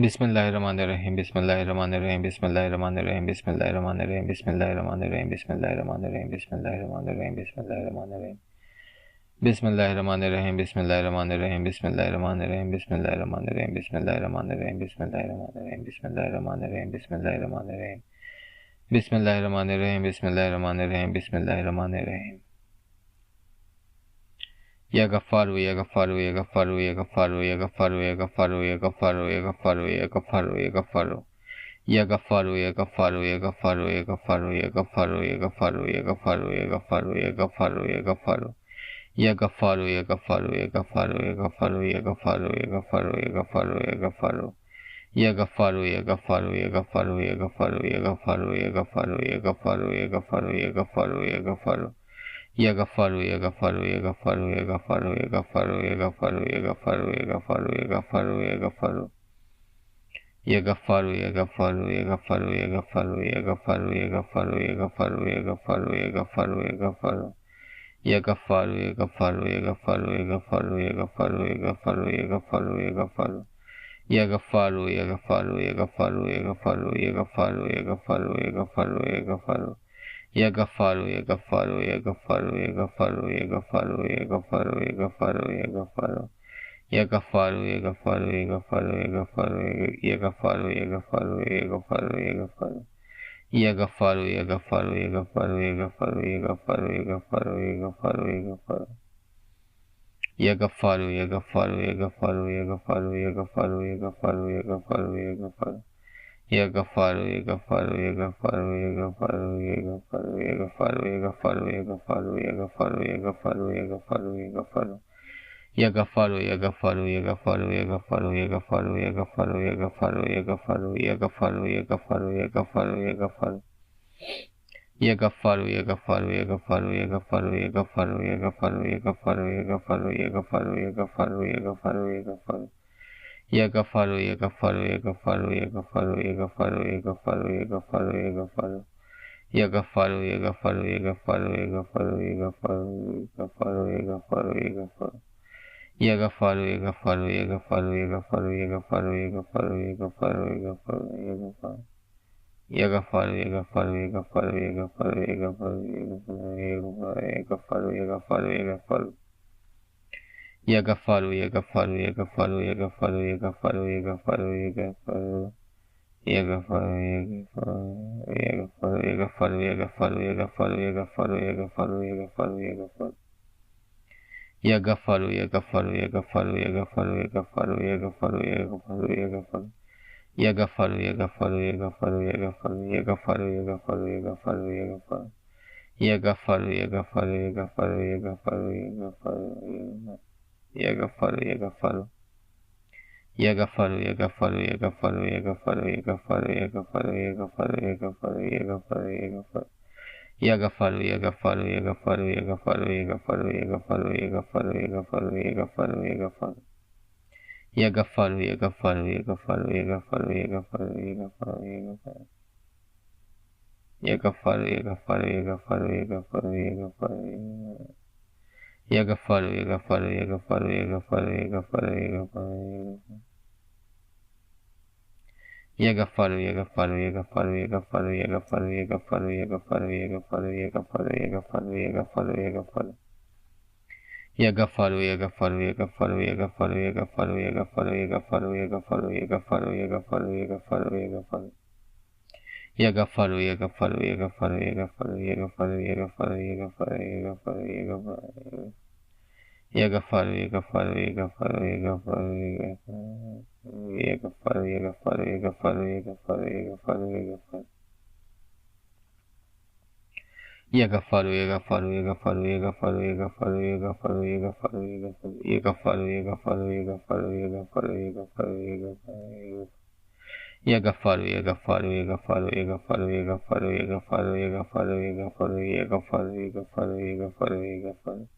बिस्मिल्लाहिर्रहमानिर्रहीम बिस्मिल्लाहिर्रहमानिर्रहीम बिस्मिल्लाहिर्रहमानिर्रहीम बिस्मिल्लाहिर्रहमानिर्रहीम बिस्मिल्लाहिर्रहमानिर्रहीम बिस्मिल्लाहिर्रहमानिर्रहीम बिस्मिल्लाहिर्रहमानिर्रहीम बिस्मिल्लाहिर्रहमानिर्रहीम बिस्मिल्लाहिर्रहमानिर्रहीम बिस्मिल्लाहिर्रहमानिर्रहीम बिस्मिल्लाहिर्रहमानिर्रहीम बिस्मिल्लाहिर्रहमानिर्रहीम बिस्मिल्लाहिर्रहमानिर्रहीम बिस्मिल्लाहिर्रहमानिर्रहीम बिस्मिल्लाहिर्रहमानिर्रहीम बिस्मिल्लाहिर्रहमानिर्रहीम बिस्मिल्लाहिर्रहमानिर्रहीम बिस्मिल्लाहिर्रहमानिर्रहीम Ya Gaffaru, Ya Gaffaru, Ya Gaffaru, Ya Gaffaru, Ya Gaffaru, Ya Gaffaru, Ya Gaffaru, Ya Gaffaru, Ya Gaffaru, Ya Gaffaru. Ya Gaffaru, Ya Gaffaru, Ya Gaffaru, Ya Gaffaru, Ya Gaffaru, Ya Gaffaru, Ya Gaffaru, Ya Gaffaru, Ya Gaffaru, Ya Gaffaru. Ya Gaffaru, Ya Gaffaru, Ya Gaffaru, Ya Gaffaru, Ya Gaffaru, Ya Gaffaru, Ya Gaffaru, Ya Gaffaru. Ya Gaffaru, Ya Gaffaru, Ya Gaffaru, Ya Gaffaru, Ya Gaffaru, Ya Gaffaru, Ya Gaffaru, Ya Gaffaru, Ya Gaffaru, Ya Gaffaru. Ya Gaffaru, Ya Gaffaru, Ya Gaffaru, Ya Gaffaru, Ya Gaffaru, Ya Gaffaru, Ya Gaffaru, Ya Gaffaru, Ya Gaffaru, Ya Gaffaru. Ya Gaffaru, Ya Gaffaru, Ya Gaffaru, Ya Gaffaru, Ya Gaffaru, Ya Gaffaru, Ya Gaffaru, Ya Gaffaru, Ya Gaffaru, Ya Gaffaru. Ya Gaffaru, Ya Gaffaru, Ya Gaffaru, Ya Gaffaru, Ya Gaffaru, Ya Gaffaru, Ya Gaffaru, Ya Gaffaru. Ya Gaffaru, Ya Gaffaru, Ya Gaffaru, Ya Gaffaru, Ya Gaffaru, Ya Gaffaru, Ya Gaffaru, Ya Gaffaru. Ya Gaffaru, Ya Gaffaru, Ya Gaffaru, Ya Gaffaru, Ya Gaffaru, Ya Gaffaru, Ya Gaffaru, Ya Gaffaru. Ya Gaffaru, Ya Gaffaru, Ya Gaffaru, Ya Gaffaru, Ya Gaffaru, Ya Gaffaru, Ya Gaffaru, Ya Gaffaru. Ya Gaffaru, Ya Gaffaru, Ya Gaffaru, Ya Gaffaru, Ya Gaffaru, Ya Gaffaru, Ya Gaffaru, Ya Gaffaru. Ya Gaffaru, Ya Gaffaru, Ya Gaffaru, Ya Gaffaru, Ya Gaffaru, Ya Gaffaru, Ya Gaffaru, Ya Gaffaru. Ya Gaffaru, Ya Gaffaru, Ya Gaffaru, Ya Gaffaru, Ya Gaffaru, Ya Gaffaru, Ya Gaffaru, Ya Gaffaru, Ya Gaffaru, Ya Gaffaru, Ya Gaffaru, Ya Gaffaru. Ya Gaffaru, Ya Gaffaru, Ya Gaffaru, Ya Gaffaru, Ya Gaffaru, Ya Gaffaru, Ya Gaffaru, Ya Gaffaru, Ya Gaffaru, Ya Gaffaru, Ya Gaffaru, Ya Gaffaru. Ya Gaffaru, Ya Gaffaru, Ya Gaffaru, Ya Gaffaru, Ya Gaffaru, Ya Gaffaru, Ya Gaffaru, Ya Gaffaru, Ya Gaffaru, Ya Gaffaru, Ya Gaffaru, Ya Gaffaru. Ya Gaffaru, Ya Gaffaru, Ya Gaffaru, Ya Gaffaru, Ya Gaffaru, Ya Gaffaru, Ya Gaffaru, Ya Gaffaru. Ya Gaffaru, Ya Gaffaru, Ya Gaffaru, Ya Gaffaru, Ya Gaffaru, Ya Gaffaru, Ya Gaffaru, Ya Gaffaru. Ya Gaffaru, Ya Gaffaru, Ya Gaffaru, Ya Gaffaru, Ya Gaffaru, Ya Gaffaru, Ya Gaffaru, Ya Gaffaru, Ya Gaffaru. Ya Gaffaru, Ya Gaffaru, Ya Gaffaru, Ya Gaffaru, Ya Gaffaru, Ya Gaffaru, Ya Gaffaru, Ya Gaffaru. Ya Gaffaru, Ya Gaffaru, Ya Gaffaru, Ya Gaffaru, Ya Gaffaru, Ya Gaffaru, Ya Gaffaru. Ya Gaffaru, Ya Gaffaru, Ya Gaffaru, Ya Gaffaru, Ya Gaffaru, Ya Gaffaru, Ya Gaffaru, Ya Gaffaru, Ya Gaffaru. Ya Gaffaru, Ya Gaffaru, Ya Gaffaru, Ya Gaffaru, Ya Gaffaru, Ya Gaffaru, Ya Gaffaru, Ya Gaffaru. Ya Gaffaru, Ya Gaffaru, Ya Gaffaru, Ya Gaffaru, Ya Gaffaru, Ya Gaffaru, Ya Gaffaru, Ya Gaffaru. Ya Gaffaru, Ya Gaffaru, Ya Gaffaru, Ya Gaffaru, Ya Gaffaru, Ya Gaffaru, Ya Gaffaru. Ya Gaffaru, Ya Gaffaru, Ya Gaffaru, Ya Gaffaru, Ya Gaffaru, Ya Gaffaru, Ya Gaffaru, Ya Gaffaru, Ya Gaffaru, Ya Gaffaru. Ya Gaffaru, Ya Gaffaru, Ya Gaffaru, Ya Gaffaru, Ya Gaffaru, Ya Gaffaru, Ya Gaffaru, Ya Gaffaru, Ya Gaffaru, Ya Gaffaru. Ya Gaffaru, Ya Gaffaru, Ya Gaffaru, Ya Gaffaru, Ya Gaffaru, Ya Gaffaru, Ya Gaffaru. Ya Gaffaru, Ya Gaffaru, Ya Gaffaru, Ya Gaffaru, Ya Gaffaru. Ya Gaffaru, Ya Gaffaru, Ya Gaffaru, Ya Gaffaru, Ya Gaffaru, Ya Gaffaru. Ya Gaffaru, Ya Gaffaru, Ya Gaffaru, Ya Gaffaru, Ya Gaffaru, Ya Gaffaru, Ya Gaffaru, Ya Gaffaru, Ya Gaffaru, Ya Gaffaru, Ya Gaffaru, Ya Gaffaru. Ya Gaffaru, Ya Gaffaru, Ya Gaffaru, Ya Gaffaru, Ya Gaffaru, Ya Gaffaru, Ya Gaffaru, Ya Gaffaru, Ya Gaffaru, Ya Gaffaru, Ya Gaffaru, Ya Gaffaru. Ya Gaffaru, Ya Gaffaru, Ya Gaffaru, Ya Gaffaru, Ya Gaffaru, Ya Gaffaru, Ya Gaffaru, Ya Gaffaru, Ya Gaffaru. Ya Gaffaru, Ya Gaffaru, Ya Gaffaru, Ya Gaffaru, Ya Gaffaru, Ya Gaffaru, Ya Gaffaru, Ya Gaffaru, Ya Gaffaru, Ya Gaffaru. Ya Gaffaru, Ya Gaffaru, Ya Gaffaru, Ya Gaffaru, Ya Gaffaru, Ya Gaffaru, Ya Gaffaru, Ya Gaffaru, Ya Gaffaru, Ya Gaffaru, Ya Gaffaru, Ya Gaffaru, Ya Gaffaru. Ya Gaffaru, Ya Gaffaru, Ya Gaffaru, Ya Gaffaru, Ya Gaffaru, Ya Gaffaru, Ya Gaffaru, Ya Gaffaru, Ya Gaffaru, Ya Gaffaru, Ya Gaffaru, Ya Gaffaru.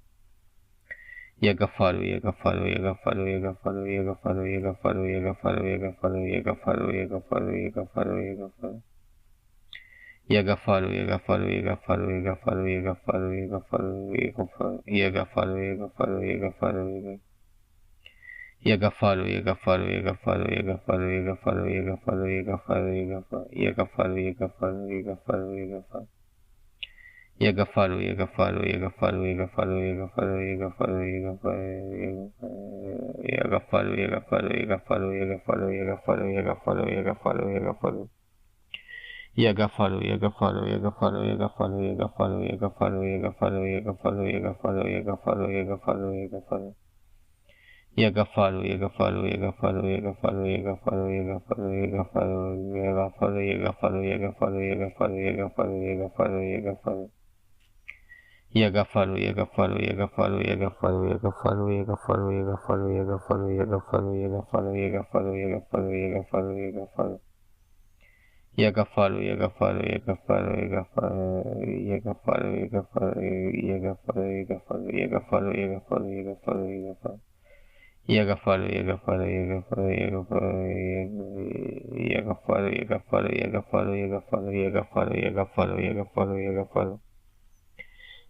Ya Gaffaru, Ya Gaffaru, Ya Gaffaru, Ya Gaffaru, Ya Gaffaru, Ya Gaffaru, Ya Gaffaru, Ya Gaffaru, Ya Gaffaru, Ya Gaffaru, Ya Gaffaru, Ya Gaffaru. Ya Gaffaru, Ya Gaffaru, Ya Gaffaru, Ya Gaffaru, Ya Gaffaru, Ya Gaffaru, Ya Gaffaru, Ya Gaffaru, Ya Gaffaru, Ya Gaffaru, Ya Gaffaru. Yaga follow, yaga follow, yaga follow, yaga follow, yaga follow, yaga follow, yaga follow, yaga follow, yaga follow, yaga follow, yaga follow, yaga follow. Yaga follow, yaga follow, yaga follow, yaga follow, yaga follow, yaga follow, yaga follow, yaga follow, yaga follow, yaga follow, yaga follow, yaga follow, yaga follow, yaga follow. Yaga follow, yaga follow, yaga follow, yaga follow, yaga follow, yaga follow, yaga follow, yaga follow, yaga follow, yaga follow, yaga follow, yaga follow. Yaga follow, yaga follow, yaga follow, yaga follow, yaga follow, yaga follow, yaga follow, yaga follow, yaga follow, yaga follow, yaga follow, yaga follow, yaga follow, yaga follow. Yaga follow, yaga follow, yaga follow, yaga follow, yaga follow, yaga follow, yaga follow, yaga follow, yaga follow, yaga follow, yaga follow, yaga follow, yaga follow, yaga follow. Yaga follow, yaga follow, yaga follow, yaga follow, yaga follow, yaga follow, yaga follow, yaga follow, yaga follow, yaga follow, yaga follow, yaga follow. Yaga follow, yaga follow, yaga follow, yaga follow, yaga follow, yaga follow, yaga follow, yaga follow, yaga follow, yaga follow, yaga follow, yaga follow.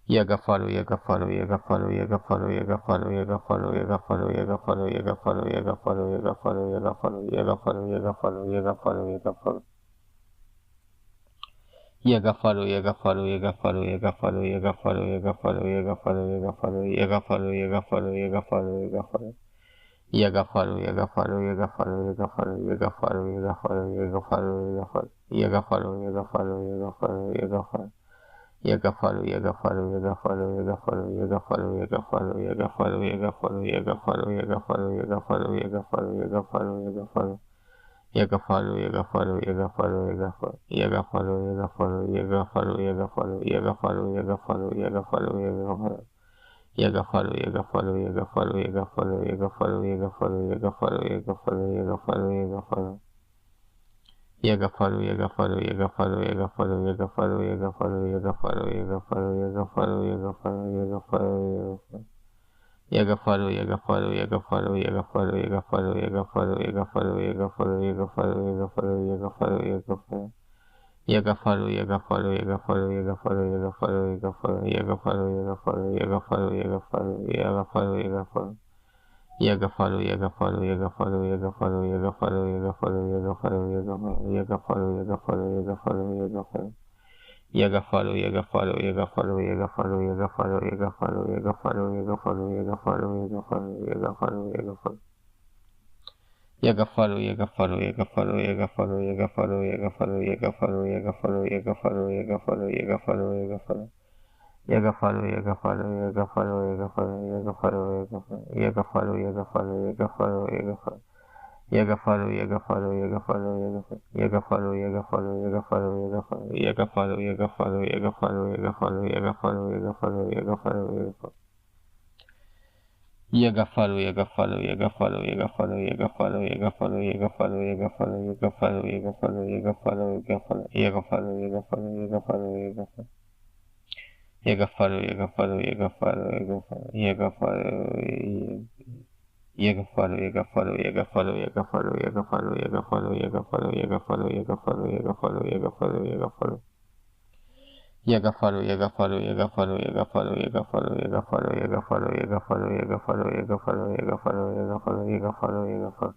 Yaga follow, yaga follow, yaga follow, yaga follow, yaga follow, yaga follow, yaga follow, yaga follow, yaga follow, yaga follow, yaga follow, yaga follow, yaga follow, yaga follow, yaga follow, yaga follow. Yaga follow, yaga follow, yaga follow, yaga follow, yaga follow, yaga follow, yaga follow, yaga follow, yaga follow, yaga follow, yaga follow, yaga follow. Yaga follow, yaga follow, yaga follow, yaga follow, yaga follow, yaga follow, yaga follow, yaga follow, yaga follow, yaga follow, yaga follow, yaga follow. Yaga follow, yaga follow, yaga follow, yaga follow, yaga follow, yaga follow, yaga follow, yaga follow, yaga follow, yaga follow, yaga follow, yaga follow, yaga follow, yaga follow. Yaga follow, yaga follow, yaga follow, yaga follow, yaga follow, yaga follow, yaga follow, yaga follow, yaga follow, yaga follow, yaga follow, yaga follow. Yaga follow, yaga follow, yaga follow, yaga follow, yaga follow, yaga follow, yaga follow, yaga follow, yaga follow, yaga follow. Yaga follow, yaga follow, yaga follow, yaga follow, yaga follow, yaga follow, yaga follow, yaga follow, yaga follow, yaga follow, yaga follow. Yaga follow, yaga follow, yaga follow, yaga follow, yaga follow, yaga follow, yaga follow, yaga follow, yaga follow, yaga follow, yaga follow, yaga follow. Yaga follow, yaga follow, yaga follow, yaga follow, yaga follow, yaga follow, yaga follow, yaga follow, yaga follow, yaga follow, yaga follow, yaga follow. Yaga follow, yaga follow, yaga follow, yaga follow, yaga follow, yaga follow, yaga follow, yaga follow, yaga follow, yaga follow, yaga follow. Yaga follow, yaga follow, yaga follow, yaga follow, yaga follow, yaga follow, yaga follow, yaga follow, yaga follow, yaga follow, yaga follow, yaga follow. Yaga follow, yaga follow, yaga follow, yaga follow, yaga follow, yaga follow, yaga follow, yaga follow, yaga follow, yaga follow, yaga follow, yaga follow. Yaga follow, yaga follow, yaga follow, yaga follow, yaga follow, yaga follow, yaga follow, yaga follow, yaga follow. Yaga follow, yaga follow, yaga follow, yaga follow, yaga follow, yaga follow, yaga follow, yaga follow, yaga follow, yaga follow, yaga follow, yaga follow, yaga follow, yaga follow, yaga follow. Yaga follow, yaga follow, yaga follow, yaga follow, yaga follow, yaga follow, yaga follow, yaga follow, yaga follow, yaga follow, yaga follow, yaga follow, yaga follow, yaga follow, yaga follow, yaga follow. Yaga follow, yaga follow, yaga follow, yaga follow, yaga follow. Yaga follow, yaga follow, yaga follow, yaga follow, yaga follow, yaga follow, yaga follow, yaga follow, yaga follow, yaga follow, yaga follow, yaga follow. Yaga follow, yaga follow, yaga follow, yaga follow, yaga follow, yaga follow, yaga follow, yaga follow, yaga follow, yaga follow, yaga follow, yaga follow, yaga follow, yaga follow. Yaga follow, yaga follow, yaga follow, yaga follow, yaga follow, yaga follow, yaga follow, yaga follow, yaga follow, yaga follow, yaga follow. Yaga follow, yaga follow, yaga follow, yaga follow, yaga follow, yaga follow, yaga follow, yaga follow, yaga follow, yaga follow, yaga follow,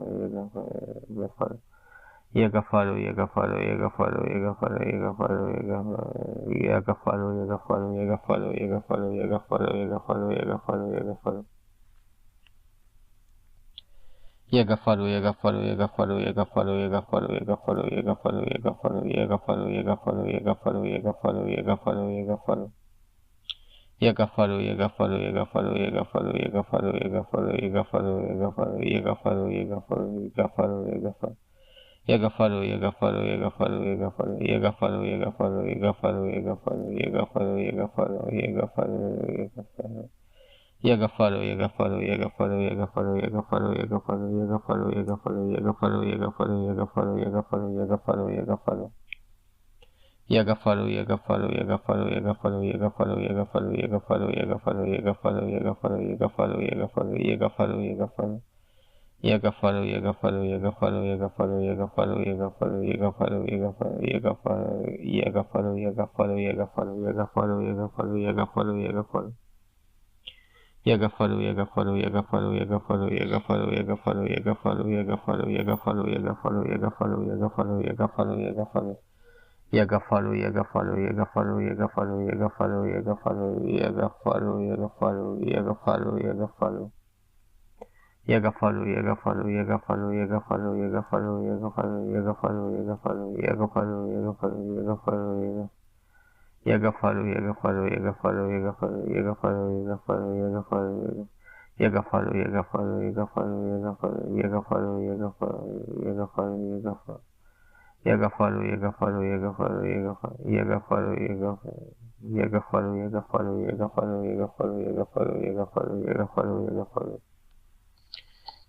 yaga follow, yaga follow. Yaga follow, yaga follow, yaga follow, yaga follow, yaga follow, yaga follow, yaga follow, yaga follow, yaga follow, yaga follow, yaga follow, yaga follow, yaga follow, yaga follow. Yaga follow, yaga follow, yaga follow, yaga follow, yaga follow, yaga follow, yaga follow, yaga follow, yaga follow, yaga follow, yaga follow, yaga follow. Yaga follow, yaga follow, yaga follow, yaga follow, yaga follow, yaga follow, yaga follow, yaga follow, yaga follow, yaga follow, yaga follow, yaga follow. Yaga follow, yaga follow, yaga follow, yaga follow, yaga follow, yaga follow, yaga follow, yaga follow, yaga follow, yaga follow, yaga follow, yaga follow, yaga follow, yaga follow. Yaga follow, yaga follow, yaga follow, yaga follow, yaga follow, yaga follow, yaga follow, yaga follow, yaga follow, yaga follow, yaga follow, yaga follow, yaga follow, yaga follow. Yaga follow, yaga follow, yaga follow, yaga follow, yaga follow, yaga follow, yaga follow, yaga follow, yaga follow, yaga follow, yaga follow, yaga follow, yaga follow, yaga follow, yaga follow, yaga follow. Yaga follow, yaga follow, yaga follow, yaga follow, yaga follow, yaga follow, yaga follow, yaga follow, yaga follow, yaga follow, yaga follow, yaga follow, yaga follow, yaga follow. Yaga follow, yaga follow, yaga follow, yaga follow, yaga follow, yaga follow, yaga follow, yaga follow, yaga follow, yaga follow. Yaga follow, yaga follow, yaga follow, yaga follow, yaga follow, yaga follow, yaga follow, yaga follow, yaga follow, yaga follow, yaga follow, yaga Yaga follow, yaga follow, yaga follow, yaga follow, yaga follow, yaga follow, yaga follow, yaga follow, yaga follow, yaga follow, yaga follow, yaga follow, yaga follow, yaga follow, yaga follow. Yaga follow, yaga follow, yaga follow, yaga follow, yaga follow, yaga follow, yaga follow, yaga follow, yaga follow, yaga follow, yaga follow, yaga follow, yaga follow, yaga follow.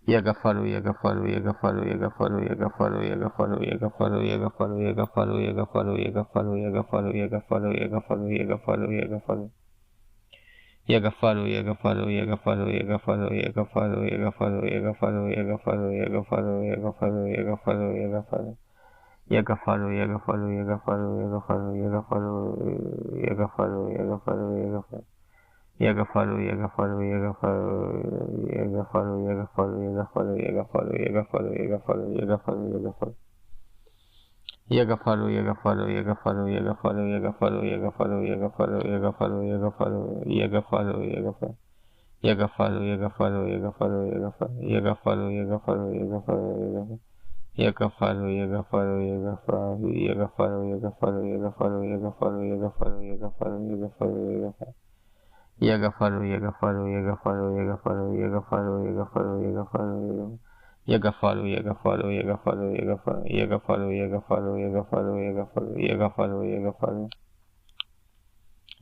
Yaga follow, yaga follow, yaga follow, yaga follow, yaga follow, yaga follow, yaga follow, yaga follow, yaga follow, yaga follow, yaga follow, yaga follow, yaga follow, yaga follow, yaga follow, yaga follow. Yaga follow, yaga follow, yaga follow, yaga follow, yaga follow, yaga follow, yaga follow, yaga follow, yaga follow, yaga follow, yaga follow, yaga follow. Yaga follow, yaga follow, yaga follow, yaga follow, yaga follow, yaga follow, yaga follow, yaga follow. Yaga follow, yaga follow, yaga follow, yaga follow, yaga follow, yaga follow, yaga follow, yaga follow, yaga follow, yaga follow, yaga follow. Yaga follow, yaga follow, yaga follow, yaga follow, yaga follow, yaga follow, yaga follow, yaga follow, yaga follow, yaga follow, yaga follow. Yaga follow, yaga follow, yaga follow, yaga follow, yaga follow, yaga follow, yaga follow, yaga follow. Yaga follow, yaga follow, yaga follow, yaga follow, yaga follow, yaga follow, yaga follow, yaga follow, yaga follow, yaga follow, yaga follow. Yaga follow, yaga follow, yaga follow, yaga follow, yaga follow, yaga follow, yaga follow, yaga follow, yaga follow, yaga follow, yaga follow, yaga follow, yaga follow, yaga follow, yaga follow, yaga follow, yaga follow.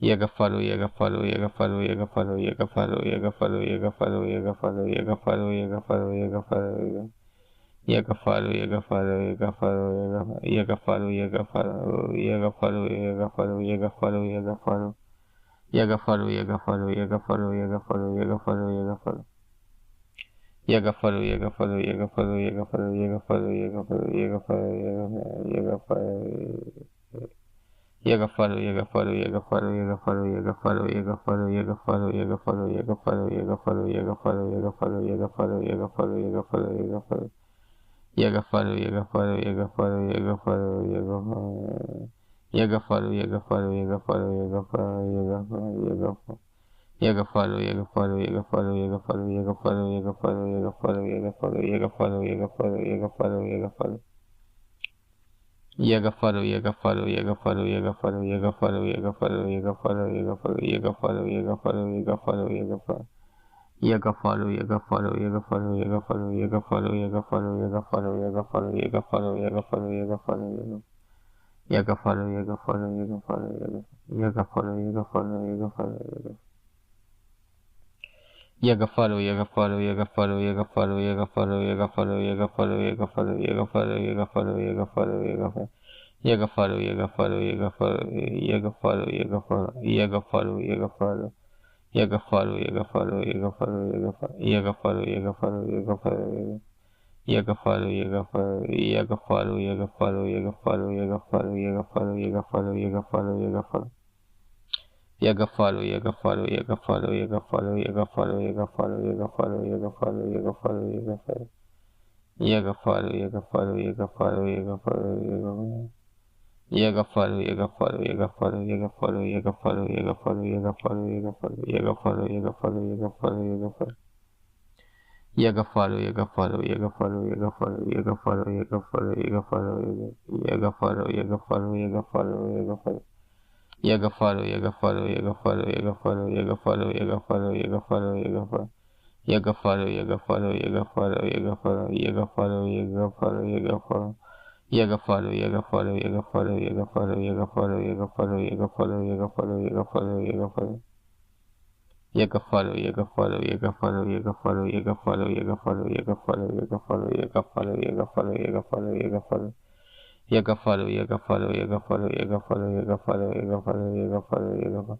Yaga follow, yaga follow, yaga follow, yaga follow, yaga follow, yaga follow, yaga follow, yaga follow, yaga follow, yaga follow, yaga follow, yaga follow, yaga follow, yaga follow, yaga follow, yaga follow, yaga follow, yaga follow, yaga follow, yaga follow. Yaga follow, yaga follow, yaga follow, yaga follow, yaga follow, yaga follow. Yaga follow, yaga follow, yaga follow, yaga follow, yaga follow, yaga follow, yaga follow, yaga follow. Yaga follow, yaga follow, yaga follow, yaga follow, yaga follow, yaga follow, yaga follow, yaga follow, yaga follow, yaga follow, yaga follow, yaga follow, yaga follow, yaga follow, yaga follow, yaga follow. Yaga follow, yaga follow, yaga follow, yaga follow, yaga follow. Yaga follow, yaga follow, yaga follow, yaga follow, yaga follow, yaga follow. Yaga follow, yaga follow, yaga follow, yaga follow, yaga follow, yaga follow, yaga follow, yaga follow, yaga follow, yaga follow, yaga follow, yaga follow. Yaga follow, yaga follow, yaga follow, yaga follow, yaga follow, yaga follow, yaga follow, yaga follow, yaga follow, yaga follow, yaga follow, yaga follow. Yaga follow, yaga follow, yaga follow, yaga follow, yaga follow, yaga follow, yaga follow, yaga follow, yaga follow, yaga follow, yaga follow, yaga. Yaga follow, yaga follow, yaga follow, yaga follow, yaga follow, yaga follow, yaga. Yaga follow, yaga follow, yaga follow, yaga follow, yaga follow, yaga follow, yaga follow, yaga follow, yaga follow, yaga follow, yaga follow, yaga follow. Yaga follow, yaga follow, yaga follow, yaga follow, yaga follow, yaga follow, yaga follow. Yaga follow, yaga follow, yaga follow, yaga follow, yaga follow, yaga follow, yaga follow, yaga follow, yaga follow, yaga follow, yaga follow, yaga follow, yaga follow, yaga follow, yaga follow, yaga follow, yaga follow. Yaga follow, yaga follow, yaga follow, yaga follow, yaga follow, yaga follow, yaga follow, yaga follow, yaga follow, yaga follow. Yaga follow, yaga follow, yaga follow, yaga follow, yaga follow, yaga follow, yaga follow, yaga follow, yaga follow, yaga follow, yaga follow, yaga follow, yaga follow, yaga follow, yaga follow, yaga follow. Yaga follow, yaga follow, yaga follow, yaga follow, yaga follow, yaga follow, yaga follow, yaga follow, yaga follow, yaga follow, yaga follow. Yaga follow, yaga follow, yaga follow, yaga follow, yaga follow, yaga follow, yaga follow, yaga follow. Yaga follow, yaga follow, yaga follow, yaga follow, yaga follow, yaga follow, yaga follow. Yaga follow, yaga follow, yaga follow, yaga follow, yaga follow, yaga follow, yaga follow, yaga follow, yaga follow, yaga follow. Yaga follow, yaga follow, yaga follow, yaga follow, yaga follow, yaga follow, yaga follow, yaga follow, yaga follow, yaga follow, yaga follow, yaga follow. Yaga follow, yaga follow, yaga follow, yaga follow, yaga follow, yaga follow, yaga follow, yaga follow.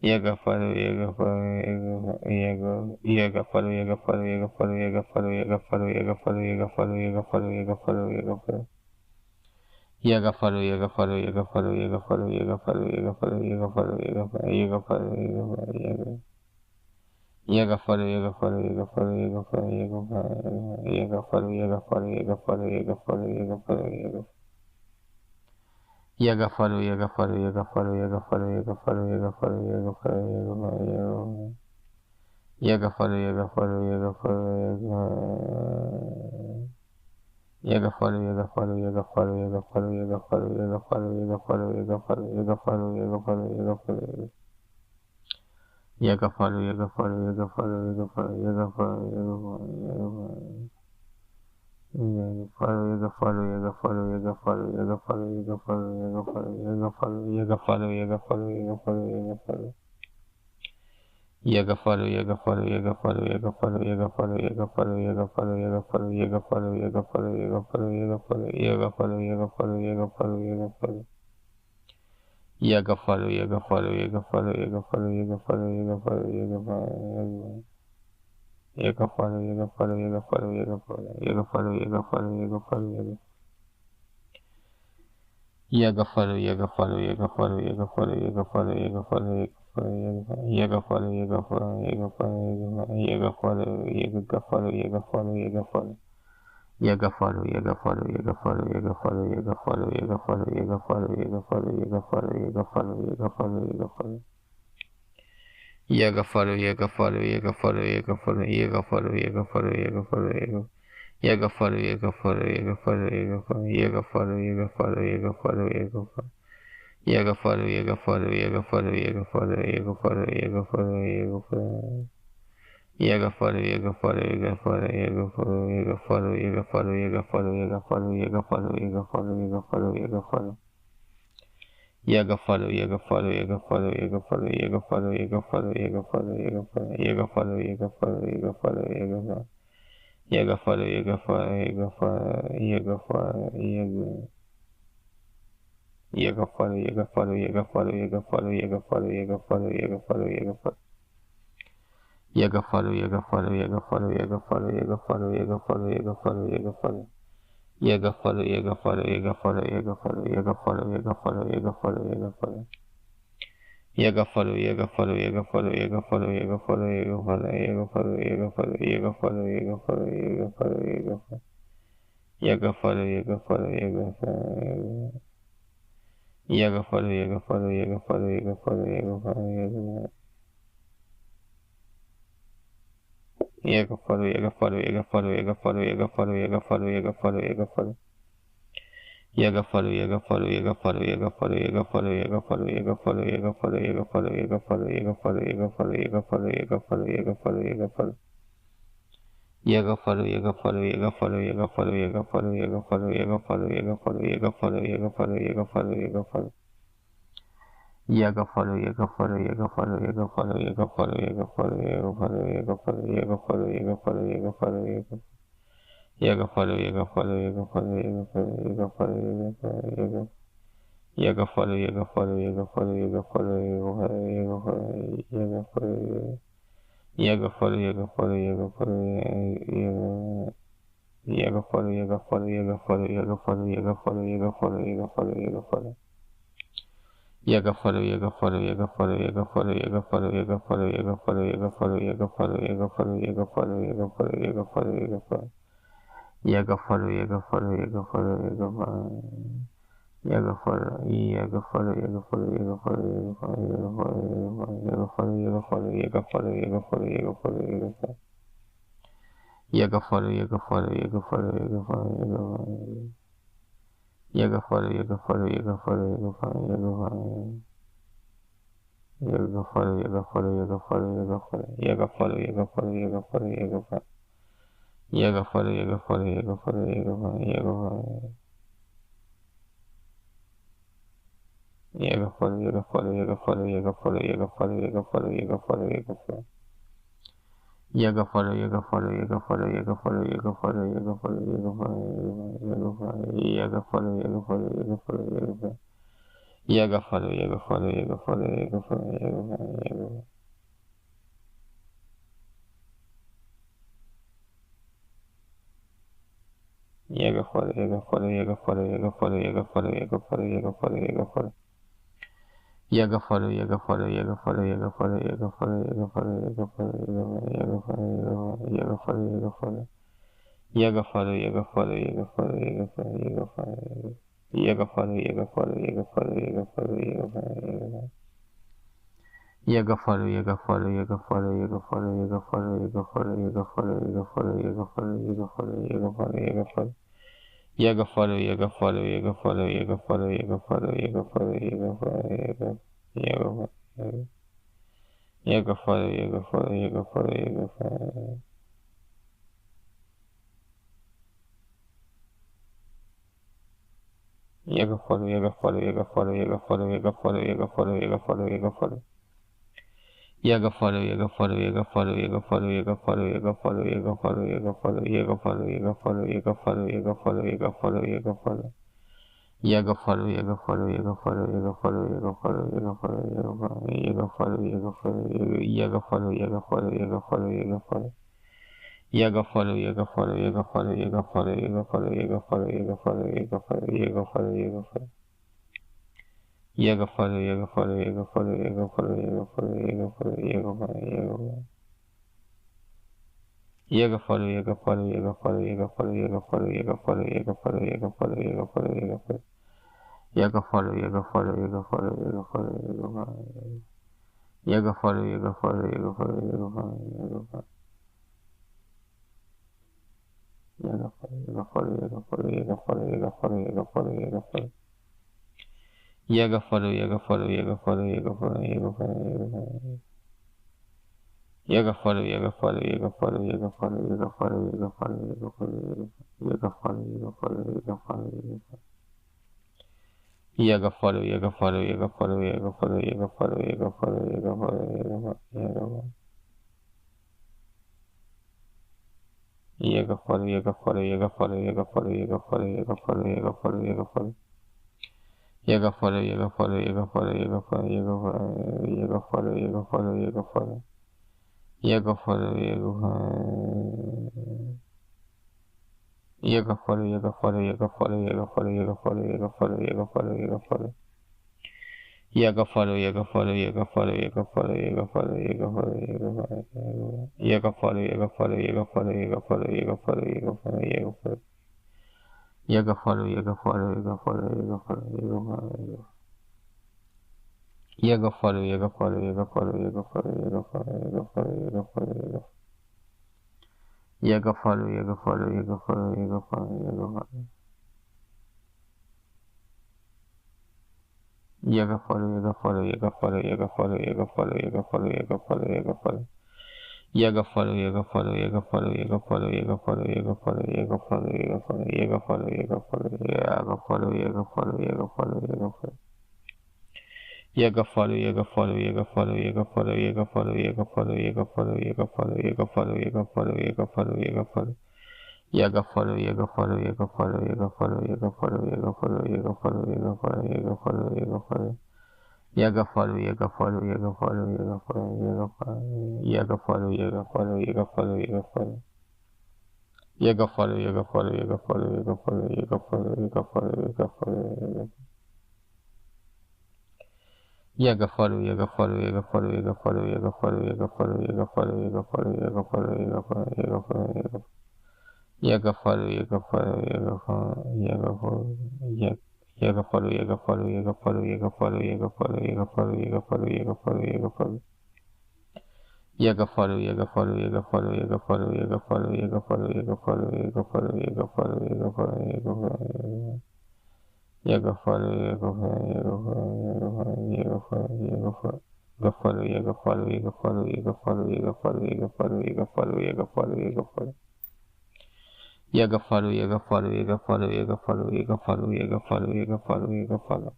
Yaga follow, yaga follow, yaga follow, yaga follow, yaga follow, yaga follow, yaga follow, yaga follow, yaga follow, yaga follow, yaga follow, yaga follow. Yaga follow, yaga follow, yaga follow, yaga follow, yaga follow, yaga follow, yaga follow, yaga follow, yaga follow, yaga. Yaga follow, yaga follow, yaga follow, yaga follow, yaga follow, yaga follow, yaga follow, yaga follow, yaga follow, yaga follow, yaga. Yaga follow, yaga follow, yaga follow, yaga follow, yaga follow, yaga follow, yaga follow, yaga follow, yaga. Yaga follow, yaga follow, yaga follow, yaga. Yaga follow, yaga follow, yaga follow, yaga follow, yaga follow, yaga follow, yaga follow, yaga follow, yaga follow, yaga follow, yaga follow. Yaga follow, yaga follow, yaga follow, yaga follow, yaga follow, yaga follow, yaga follow. Yaga follow, yaga follow, yaga follow, yaga follow, yaga follow, yaga follow, yaga follow, yaga follow, yaga follow, yaga follow, yaga follow, yaga follow. Yaga follow, yaga follow, yaga follow, yaga follow, yaga follow, yaga follow, yaga follow, yaga follow, yaga follow, yaga follow, yaga follow, yaga follow, yaga follow, yaga follow, yaga follow, yaga follow. Yaga follow, yaga follow, yaga follow, yaga follow, yaga follow, yaga follow, yaga follow. Yaga follow, yaga follow, yaga follow, yaga follow, yaga follow, yaga follow, yaga follow, yaga. Yaga follow, yaga follow, yaga follow, yaga follow, yaga follow, yaga follow, yaga follow, yaga follow, yaga follow, yaga follow, yaga follow, yaga follow, yaga follow. Yaga follow, yaga follow, yaga follow, yaga follow, yaga follow, yaga follow, yaga follow, yaga follow, yaga follow, yaga follow, yaga follow, yaga follow. Yaga follow, yaga follow, yaga follow, yaga follow, yaga follow, yaga follow, yaga follow, yaga. Yaga follow, yaga follow, yaga follow, yaga follow, yaga follow, yaga follow, yaga follow, yaga follow. Yaga follow, yaga follow, yaga follow, yaga follow, yaga follow, yaga follow, yaga follow. Yaga follow, yaga follow, yaga follow, yaga follow, yaga follow, yaga follow, yaga follow, yaga follow, yaga follow, yaga follow, yaga follow, yaga follow. Yaga follow, yaga follow, yaga follow, yaga follow, yaga follow, yaga follow, yaga follow, yaga follow, yaga follow, yaga follow, yaga follow, yaga follow. Yaga follow, yaga follow, yaga follow, yaga follow, yaga. Yaga follow, yaga follow, yaga follow, yaga follow, yaga follow, yaga follow, yaga follow, yaga follow. Yaga follow, yaga follow, yaga follow, yaga follow, yaga follow, yaga follow, yaga follow, yaga follow. Yaga follow, yaga follow, yaga follow, yaga follow, yaga follow, yaga follow, yaga follow, yaga follow. Yaga follow, yaga follow, yaga follow, yaga follow, yaga follow, yaga follow, yaga follow, yaga follow, yaga follow, yaga follow, yaga follow, yaga follow. Yaga follow, yaga follow, yaga follow. Yaga follow, yaga follow, yaga follow, yaga follow, yaga follow, yaga. Yaga follow, yaga follow, yaga follow, yaga follow, yaga follow, yaga follow, yaga follow, yaga follow. Yaga follow, yaga follow, yaga follow, yaga follow, yaga follow, yaga follow, yaga follow, yaga follow, yaga follow, yaga follow, yaga follow, yaga follow, yaga follow, yaga follow, yaga follow, yaga follow. Yaga follow, yaga follow, yaga follow, yaga follow, yaga follow, yaga follow, yaga follow, yaga follow, yaga follow, yaga follow, yaga follow, yaga follow. Yaga follow, yaga follow, yaga follow, yaga follow, yaga follow, yaga follow, yaga follow, yaga follow, yaga follow, yaga follow, yaga follow, yaga. Yaga follow, yaga follow, yaga follow, yaga follow, yaga follow, yaga follow, yaga. Yaga follow, yaga follow, yaga follow, yaga follow, yaga follow, yaga follow, yaga follow, yaga follow, yaga follow, yaga. Yaga follow, yaga follow, yaga follow, yaga follow, yaga follow, yaga follow, yaga follow, yaga follow. Yaga follow, yaga follow, yaga follow, yaga follow, yaga follow, yaga follow, yaga follow, yaga follow, yaga follow, yaga follow, yaga follow, yaga follow, yaga follow, yaga follow. Yaga follow, yaga follow, yaga follow, yaga follow. Yaga follow, yaga follow, yaga follow, yaga follow, yaga follow, yaga follow, yaga follow, yaga follow, yaga follow, yaga follow, yaga follow. Yaga follow, yaga follow, yaga follow, yaga follow, yaga follow. Yaga follow, yaga follow, yaga follow, yaga follow, yaga follow. Yaga follow, yaga follow, yaga follow, yaga follow. Yaga follow, yaga follow, yaga follow, yaga follow. Yaga follow, yaga follow, yaga follow, yaga follow, yaga follow. Yaga follow, yaga follow, yaga follow, yaga follow, yaga follow, yaga follow, yaga follow, yaga follow. Yaga follow, yaga follow, yaga follow, yaga follow, yaga follow, yaga follow, yaga follow, yaga follow, yaga follow, yaga follow, yaga follow, yaga follow. Yaga follow, yaga follow, yaga follow, yaga follow, yaga follow, yaga follow. Yaga follow, yaga follow, yaga follow, yaga follow, yaga follow, yaga follow, yaga follow, yaga follow. Yaga follow, yaga follow, yaga follow, yaga follow, yaga follow, yaga follow, yaga follow, yaga follow, yaga follow, yaga follow. Yaga follow, yaga follow, yaga follow, yaga follow, yaga follow. Yaga follow, yaga follow, yaga follow, yaga follow, yaga follow, yaga follow. Yaga follow, yaga follow, yaga follow, yaga follow, yaga follow, yaga follow, yaga follow, yaga follow, yaga follow, yaga follow, yaga follow, yaga follow. Yaga follow, yaga follow, yaga follow, yaga follow, yaga follow, yaga follow, yaga follow, yaga follow, yaga follow, yaga follow, yaga follow. Yaga follow, yaga follow, yaga follow, yaga follow, yaga follow, yaga follow, yaga follow, yaga follow. Yaga follow, yaga follow, yaga follow, yaga follow, yaga follow, yaga follow, yaga follow, yaga follow, yaga follow, yaga follow, yaga follow, yaga follow, yaga follow, yaga follow. Yaga follow, yaga follow, yaga follow, yaga follow, yaga follow, yaga follow, yaga follow, yaga follow, yaga follow, yaga follow, yaga follow, yaga follow. Yaga follow, yaga follow, yaga follow, yaga follow, yaga follow, yaga follow, yaga follow, yaga follow, yaga follow, yaga follow. Yaga follow, yaga follow, yaga follow, yaga follow, yaga follow, yaga follow, yaga follow, yaga follow. Yaga follow, yaga follow, yaga follow, yaga follow, yaga follow, yaga follow, yaga follow, yaga follow, yaga follow, yaga follow. Yaga follow, yaga follow, yaga follow, yaga follow, yaga follow. Yaga follow, yaga follow, yaga follow, yaga follow, yaga follow. Yaga follow, yaga follow, yaga follow, yaga follow, yaga follow, yaga follow, yaga follow. Yaga follow, yaga follow, yaga follow, yaga follow, yaga follow, yaga follow. Yaga follow, yaga follow, yaga follow, yaga follow, yaga follow, yaga follow, yaga follow, yaga follow, yaga follow, yaga follow, yaga follow. Yaga follow, yaga follow, yaga follow, yaga follow, yaga follow, yaga follow, yaga follow, yaga follow, yaga follow. Yaga follow, yaga follow, yaga follow, yaga follow, yaga follow, yaga follow, yaga follow, yaga follow. Yaga follow, yaga follow, yaga follow, yaga follow, yaga follow, yaga follow, yaga follow, yaga follow. Yaga follow, yaga follow. Yaga follow, yaga follow, yaga follow, yaga follow, yaga follow, yaga follow, yaga follow, yaga follow. Yaga follow, yaga follow, yaga follow, yaga follow, yaga follow, yaga follow, yaga follow. Yaga follow, yaga follow, yaga follow, yaga follow, yaga follow, yaga follow, yaga follow. Yaga follow, yaga follow, yaga follow, yaga follow, yaga follow. Yaga follow, yaga follow, yaga follow, yaga follow, yaga follow, yaga follow, yaga follow, yaga follow. Yaga follow, yaga follow, yaga follow, yaga follow, yaga follow. Yaga follow, yaga follow, yaga follow, yaga follow, yaga follow, yaga follow, yaga follow, yaga follow. Yaga follow, yaga follow, yaga follow, yaga follow, yaga follow, yaga follow, yaga follow, yaga follow, yaga follow, yaga follow, yaga follow, yaga follow, yaga follow, yaga follow. Yaga follow, yaga follow, yaga follow, yaga follow, yaga follow, yaga follow, yaga follow, yaga follow, yaga follow, yaga follow, yaga follow, yaga follow. Yaga follow, yaga follow, yaga follow, yaga follow, yaga follow, yaga follow, yaga follow, yaga follow, yaga follow, yaga follow. Yaga follow, yaga follow, yaga follow, yaga follow, yaga follow, yaga follow, yaga follow, yaga follow, yaga follow. Yaga follow, yaga follow, yaga follow, yaga follow, yaga follow, yaga follow, yaga follow. Yaga follow, yaga follow, yaga follow, yaga follow, yaga follow, yaga follow, yaga follow, yaga follow, yaga follow, yaga follow, yaga follow, yaga. Yaga follow, yaga follow, yaga follow, yaga follow, yaga follow, yaga follow, yaga follow, yaga follow, yaga follow, yaga follow, yaga follow, yaga follow, yaga follow. Yaga follow, yaga follow, yaga follow, yaga follow, yaga follow, yaga follow, yaga follow, yaga follow, yaga follow, yaga follow, yaga follow. Yaga follow, yaga follow, yaga follow, yaga follow, yaga follow. Yaga follow, yaga follow, yaga follow, yaga follow, yaga follow, yaga follow, yaga follow, yaga follow, yaga follow. Yaga follow, yaga follow, yaga follow, yaga follow, yaga follow, yaga follow, yaga follow, yaga follow.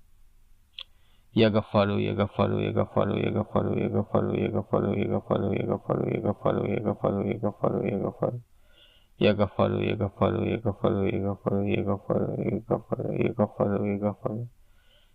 Yaga follow, yaga follow, yaga follow, yaga follow, yaga follow, yaga follow, yaga follow, yaga follow, yaga follow, yaga follow, yaga follow, yaga follow. Yaga follow, yaga follow, yaga follow, yaga follow, yaga follow, yaga follow, yaga follow, yaga follow.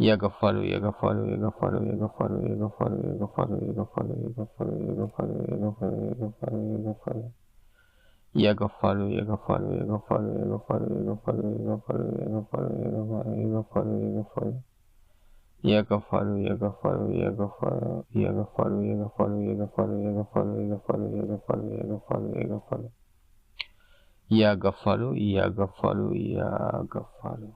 Yagafaru, Yagafaru, Yagafaru, Yagafaru, Yagafaru, Yagafaru, Yagafaru, Yagafaru, Yagafaru, Yagafaru, Yagafaru, Yagafaru. Yagafaru, Yagafaru, Yagafaru, Yagafaru, Yagafaru, Yagafaru, Yagafaru, Yagafaru, Yagafaru. Yagafaru, Yagafaru, Yagafaru, Yagafaru, Yagafaru, Yagafaru, Yagafaru, Yagafaru, Yagafaru, Yagafaru, Yagafaru. Yagafaru, Yagafaru, Yagafaru.